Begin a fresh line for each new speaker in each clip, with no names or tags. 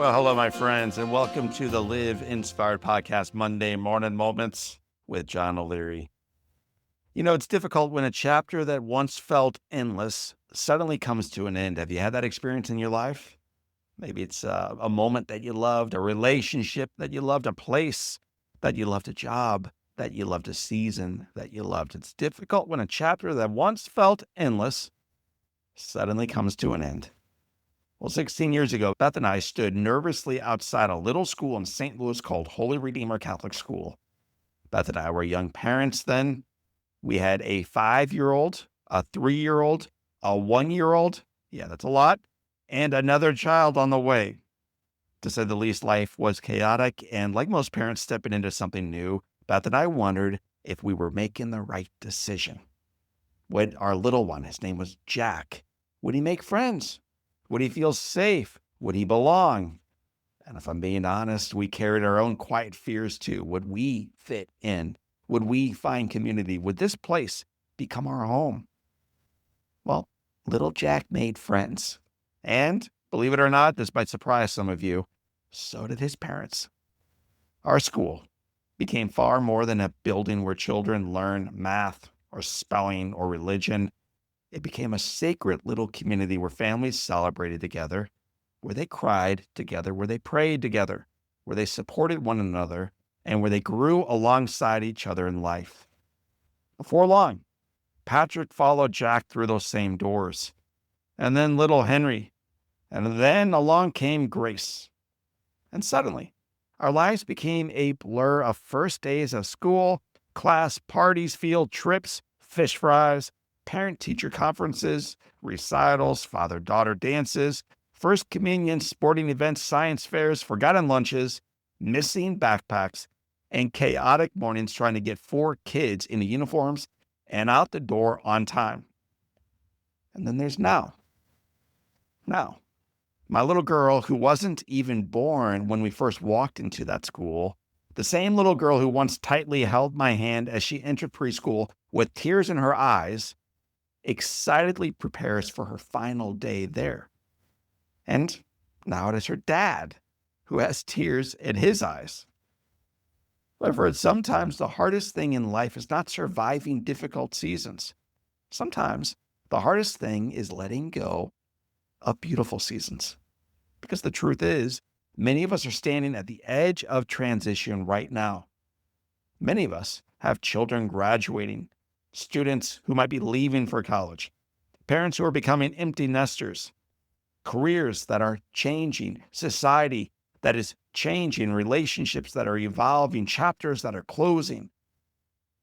Well, hello, my friends, and welcome to the Live Inspired Podcast Monday Morning Moments with John O'Leary. You know, it's difficult when a chapter that once felt endless suddenly comes to an end. Have you had that experience in your life? Maybe it's a moment that you loved, a relationship that you loved, a place that you loved, a job that you loved, a season that you loved. It's difficult when a chapter that once felt endless suddenly comes to an end. Well, 16 years ago, Beth and I stood nervously outside a little school in St. Louis called Holy Redeemer Catholic School. Beth and I were young parents then. We had a 5-year-old, a 3-year-old, a 1-year-old. Yeah, that's a lot. And another child on the way. To say the least, life was chaotic. And like most parents stepping into something new, Beth and I wondered if we were making the right decision. Would our little one, his name was Jack, would he make friends? Would he feel safe? Would he belong? And if I'm being honest, we carried our own quiet fears too. Would we fit in? Would we find community? Would this place become our home? Well, little Jack made friends. And believe it or not, this might surprise some of you, so did his parents. Our school became far more than a building where children learn math or spelling or religion. It became a sacred little community where families celebrated together, where they cried together, where they prayed together, where they supported one another, and where they grew alongside each other in life. Before long, Patrick followed Jack through those same doors, and then little Henry, and then along came Grace. And suddenly, our lives became a blur of first days of school, class parties, field trips, fish fries, parent-teacher conferences, recitals, father-daughter dances, first communion, sporting events, science fairs, forgotten lunches, missing backpacks, and chaotic mornings trying to get 4 kids into uniforms and out the door on time. And then there's now. Now, my little girl who wasn't even born when we first walked into that school, the same little girl who once tightly held my hand as she entered preschool with tears in her eyes, excitedly prepares for her final day there. And now it is her dad who has tears in his eyes. However, sometimes the hardest thing in life is not surviving difficult seasons. Sometimes the hardest thing is letting go of beautiful seasons. Because the truth is, many of us are standing at the edge of transition right now. Many of us have children graduating, students who might be leaving for college, parents who are becoming empty nesters, careers that are changing, society that is changing, relationships that are evolving, chapters that are closing.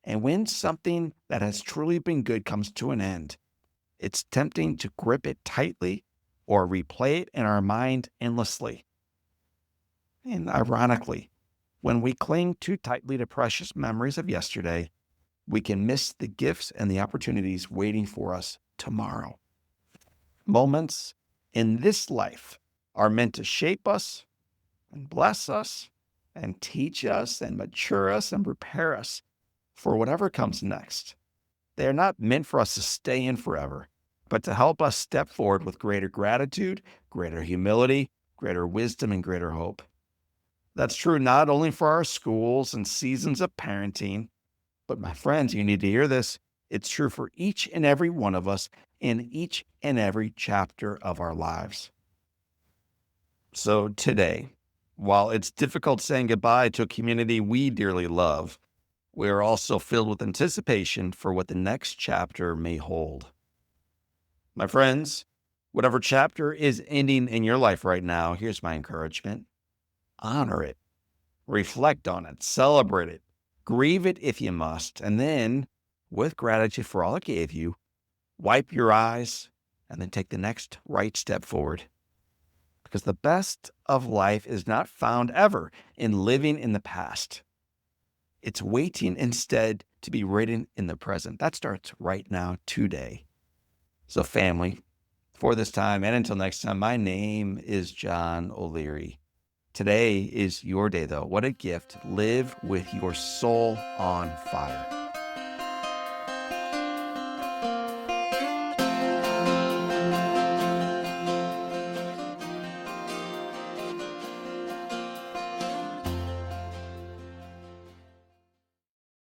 And when something that has truly been good comes to an end, it's tempting to grip it tightly or replay it in our mind endlessly. And ironically, when we cling too tightly to precious memories of yesterday, we can miss the gifts and the opportunities waiting for us tomorrow. Moments in this life are meant to shape us and bless us and teach us and mature us and prepare us for whatever comes next. They are not meant for us to stay in forever, but to help us step forward with greater gratitude, greater humility, greater wisdom, and greater hope. That's true not only for our schools and seasons of parenting, but my friends, you need to hear this. It's true for each and every one of us in each and every chapter of our lives. So today, while it's difficult saying goodbye to a community we dearly love, we are also filled with anticipation for what the next chapter may hold. My friends, whatever chapter is ending in your life right now, here's my encouragement. Honor it, reflect on it, celebrate it, grieve it if you must, and then, with gratitude for all it gave you, wipe your eyes and then take the next right step forward. Because the best of life is not found ever in living in the past. It's waiting instead to be written in the present. That starts right now, today. So family, for this time and until next time, my name is John O'Leary. Today is your day, though. What a gift. Live with your soul on fire.